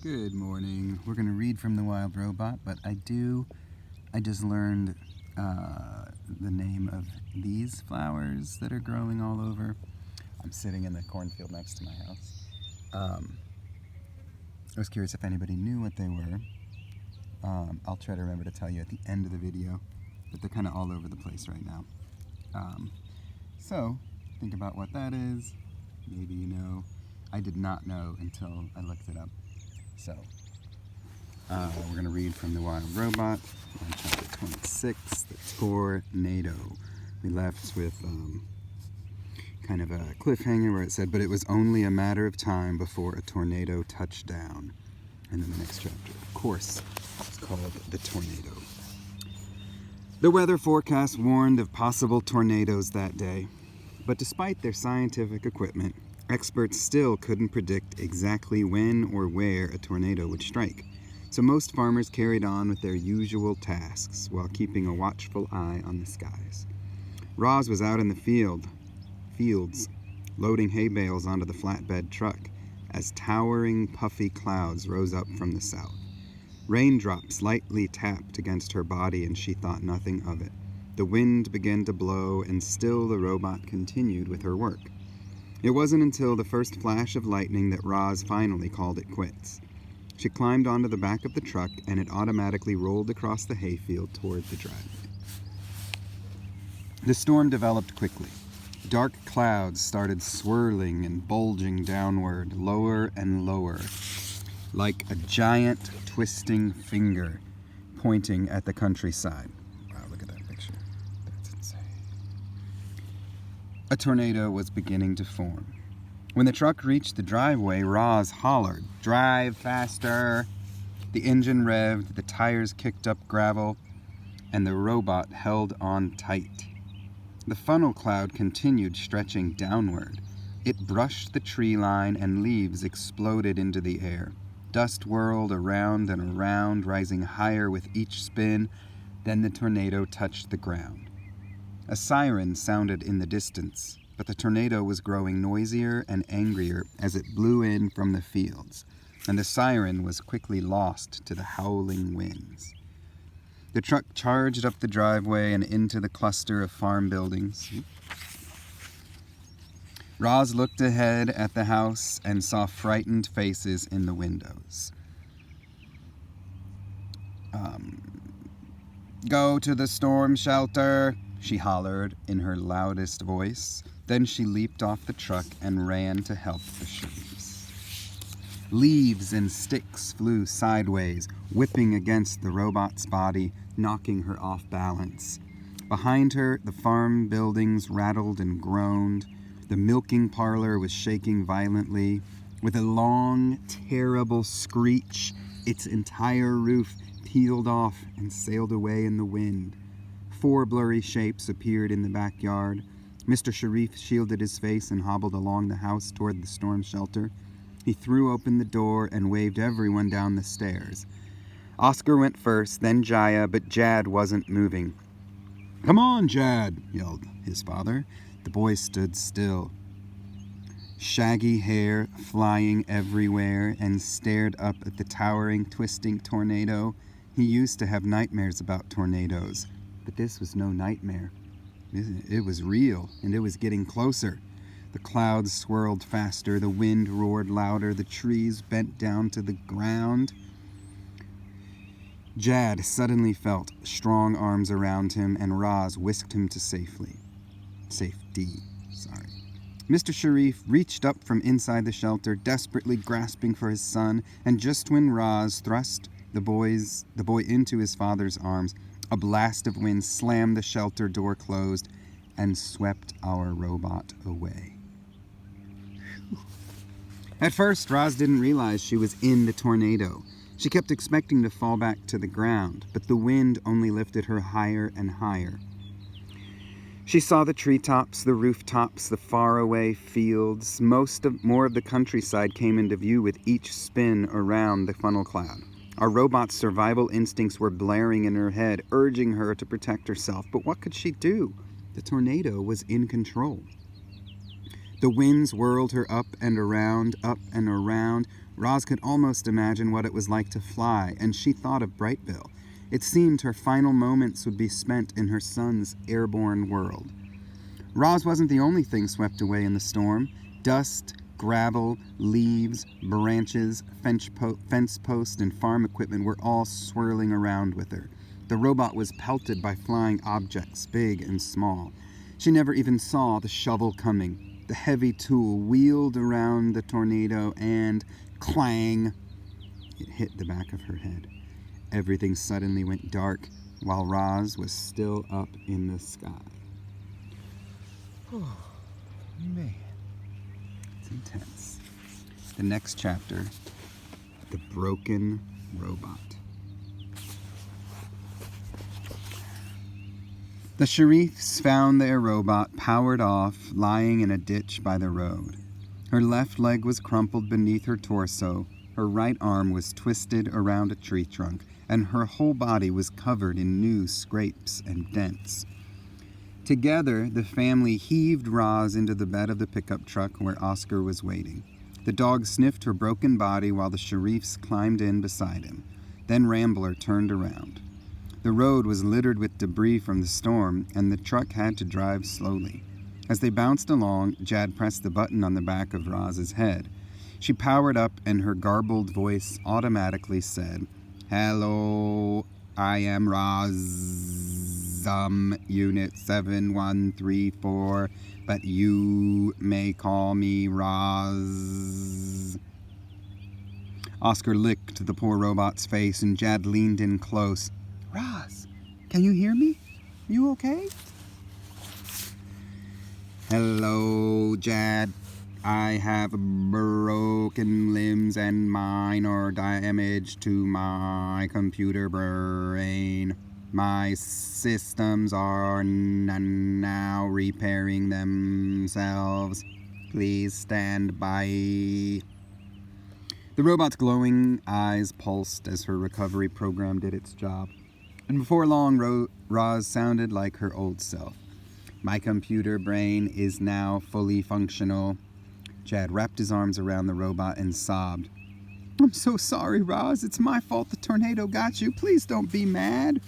Good morning. We're going to read from The Wild Robot, but I just learned the name of these flowers that are growing all over. I'm sitting in the cornfield next to my house. I was curious if anybody knew what they were. I'll try to remember to tell you at the end of the video, but they're kind of all over the place right now. So, think about what that is. Maybe you know. I did not know until I looked it up. So, we're going to read from The Wild Robot on chapter 26, The Tornado. We left with kind of a cliffhanger where it said, but it was only a matter of time before a tornado touched down. And then the next chapter, of course, is called The Tornado. The weather forecast warned of possible tornadoes that day, but despite their scientific equipment, experts still couldn't predict exactly when or where a tornado would strike. So most farmers carried on with their usual tasks while keeping a watchful eye on the skies. Roz was out in the fields, loading hay bales onto the flatbed truck as towering, puffy clouds rose up from the south. Raindrops lightly tapped against her body, and she thought nothing of it. The wind began to blow, and still the robot continued with her work. It wasn't until the first flash of lightning that Roz finally called it quits. She climbed onto the back of the truck, and it automatically rolled across the hayfield toward the driveway. The storm developed quickly. Dark clouds started swirling and bulging downward, lower and lower, like a giant twisting finger pointing at the countryside. Wow, look at that picture. That's insane. A tornado was beginning to form. When the truck reached the driveway, Roz hollered, "Drive faster!" The engine revved, the tires kicked up gravel, and the robot held on tight. The funnel cloud continued stretching downward. It brushed the tree line, and leaves exploded into the air. Dust whirled around and around, rising higher with each spin. Then the tornado touched the ground. A siren sounded in the distance, but the tornado was growing noisier and angrier as it blew in from the fields, and the siren was quickly lost to the howling winds. The truck charged up the driveway and into the cluster of farm buildings. Roz looked ahead at the house and saw frightened faces in the windows. "Go to the storm shelter," she hollered in her loudest voice. Then she leaped off the truck and ran to help the Sharifs. Leaves and sticks flew sideways, whipping against the robot's body, knocking her off balance. Behind her, the farm buildings rattled and groaned. The milking parlor was shaking violently. With a long, terrible screech, its entire roof peeled off and sailed away in the wind. 4 blurry shapes appeared in the backyard. Mr. Sharif shielded his face and hobbled along the house toward the storm shelter. He threw open the door and waved everyone down the stairs. Oscar went first, then Jaya, but Jad wasn't moving. "Come on, Jad," yelled his father. The boy stood still, shaggy hair flying everywhere, and stared up at the towering, twisting tornado. He used to have nightmares about tornadoes, but this was no nightmare. It was real, and it was getting closer. The clouds swirled faster, the wind roared louder, the trees bent down to the ground. Jad suddenly felt strong arms around him, and Roz whisked him to safety. Mr. Sharif reached up from inside the shelter, desperately grasping for his son, and just when Roz thrust the boy into his father's arms, a blast of wind slammed the shelter door closed and swept our robot away. At first, Roz didn't realize she was in the tornado. She kept expecting to fall back to the ground, but the wind only lifted her higher and higher. She saw the treetops, the rooftops, the faraway fields. More of the countryside came into view with each spin around the funnel cloud. Our robot's survival instincts were blaring in her head, urging her to protect herself. But what could she do? The tornado was in control. The winds whirled her up and around, up and around. Roz could almost imagine what it was like to fly, and she thought of Brightville. It seemed her final moments would be spent in her son's airborne world. Roz wasn't the only thing swept away in the storm. Dust, gravel, leaves, branches, fence posts, and farm equipment were all swirling around with her. The robot was pelted by flying objects, big and small. She never even saw the shovel coming. The heavy tool wheeled around the tornado and, clang, it hit the back of her head. Everything suddenly went dark while Roz was still up in the sky. Oh, man. It's intense. The next chapter, The Broken Robot. The Sharifs found their robot powered off, lying in a ditch by the road. Her left leg was crumpled beneath her torso, her right arm was twisted around a tree trunk, and her whole body was covered in new scrapes and dents. Together, the family heaved Roz into the bed of the pickup truck where Oscar was waiting. The dog sniffed her broken body while the Sharifs climbed in beside him. Then Rambler turned around. The road was littered with debris from the storm, and the truck had to drive slowly. As they bounced along, Jad pressed the button on the back of Roz's head. She powered up, and her garbled voice automatically said, "Hello, I am Roz, Unit 7134, but you may call me Roz." Oscar licked the poor robot's face, and Jad leaned in close. "Roz, can you hear me? You okay?" "Hello, Jad. I have broken limbs and minor damage to my computer brain. My systems are now repairing themselves. Please stand by." The robot's glowing eyes pulsed as her recovery program did its job. And before long, Roz sounded like her old self. "My computer brain is now fully functional." Jad wrapped his arms around the robot and sobbed. "I'm so sorry, Roz. It's my fault the tornado got you. Please don't be mad."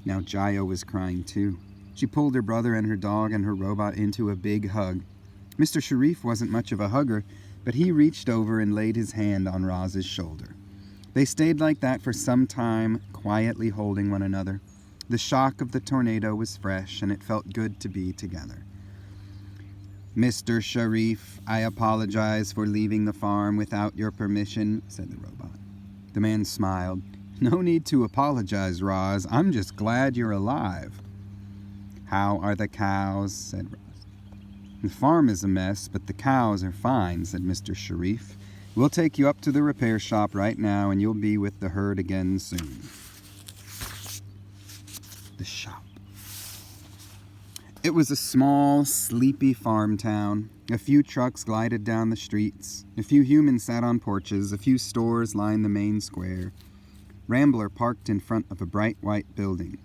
Now Jayo was crying too. She pulled her brother and her dog and her robot into a big hug. Mr. Sharif wasn't much of a hugger, but he reached over and laid his hand on Roz's shoulder. They stayed like that for some time, quietly holding one another. The shock of the tornado was fresh, and it felt good to be together. "Mr. Sharif, I apologize for leaving the farm without your permission," said the robot. The man smiled. "No need to apologize, Roz. I'm just glad you're alive." "How are the cows?" said Roz. "The farm is a mess, but the cows are fine," said Mr. Sharif. "We'll take you up to the repair shop right now, and you'll be with the herd again soon." The shop. It was a small, sleepy farm town. A few trucks glided down the streets. A few humans sat on porches. A few stores lined the main square. Rambler parked in front of a bright white building.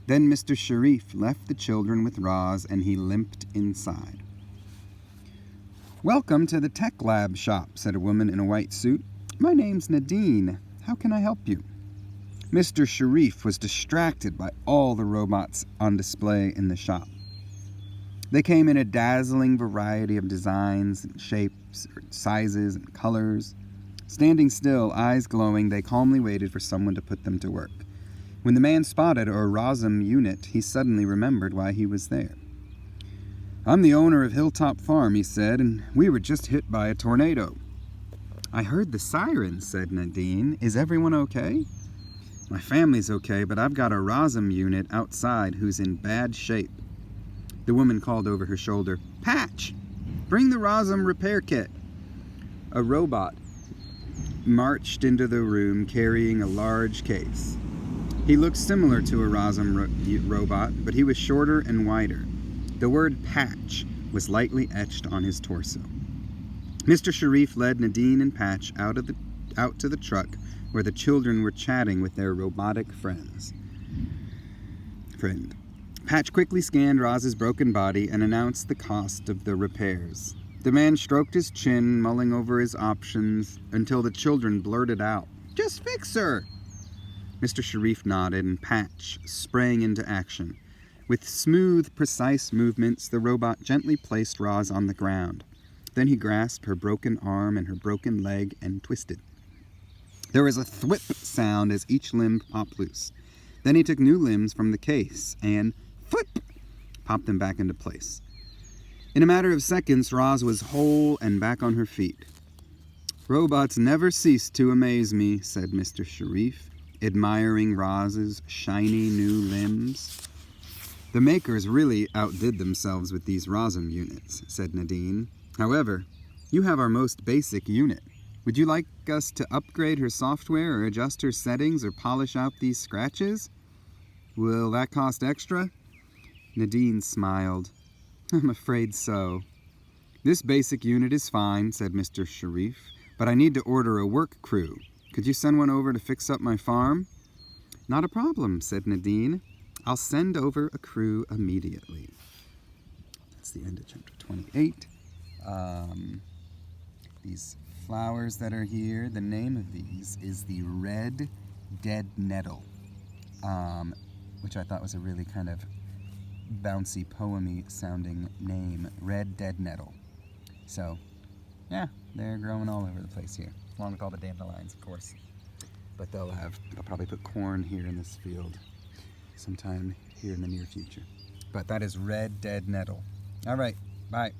Then Mr. Sharif left the children with Roz, and he limped inside. "Welcome to the Tech Lab shop," said a woman in a white suit. "My name's Nadine. How can I help you?" Mr. Sharif was distracted by all the robots on display in the shop. They came in a dazzling variety of designs and shapes, sizes and colors. Standing still, eyes glowing, they calmly waited for someone to put them to work. When the man spotted a Razum unit, he suddenly remembered why he was there. "I'm the owner of Hilltop Farm," he said, "and we were just hit by a tornado." "I heard the sirens," said Nadine. "Is everyone okay?" "My family's okay, but I've got a Razum unit outside who's in bad shape." The woman called over her shoulder, "Patch, bring the Razum repair kit." A robot marched into the room carrying a large case. He looked similar to a Razum robot, but he was shorter and wider. The word "Patch" was lightly etched on his torso. Mr. Sharif led Nadine and Patch out to the truck where the children were chatting with their robotic friend. Patch quickly scanned Roz's broken body and announced the cost of the repairs. The man stroked his chin, mulling over his options, until the children blurted out, "Just fix her!" Mr. Sharif nodded, and Patch sprang into action. With smooth, precise movements, the robot gently placed Roz on the ground. Then he grasped her broken arm and her broken leg and twisted. There was a thwip sound as each limb popped loose. Then he took new limbs from the case and, thwip, popped them back into place. In a matter of seconds, Roz was whole and back on her feet. "Robots never cease to amaze me," said Mr. Sharif, admiring Roz's shiny new limbs. "The makers really outdid themselves with these Rosm units," said Nadine. "However, you have our most basic unit. Would you like us to upgrade her software or adjust her settings or polish out these scratches? Will that cost extra?" Nadine smiled. "I'm afraid so." "This basic unit is fine," said Mr. Sharif, "but I need to order a work crew. Could you send one over to fix up my farm?" "Not a problem," said Nadine. "I'll send over a crew immediately." That's the end of chapter 28. These flowers that are here, the name of these is the red dead nettle, which I thought was a really kind of bouncy, poemy sounding name, red dead nettle. So, yeah, they're growing all over the place here, along with all the dandelions, of course. But they'll probably put corn here in this field sometime here in the near future. But that is red dead nettle. All right, bye.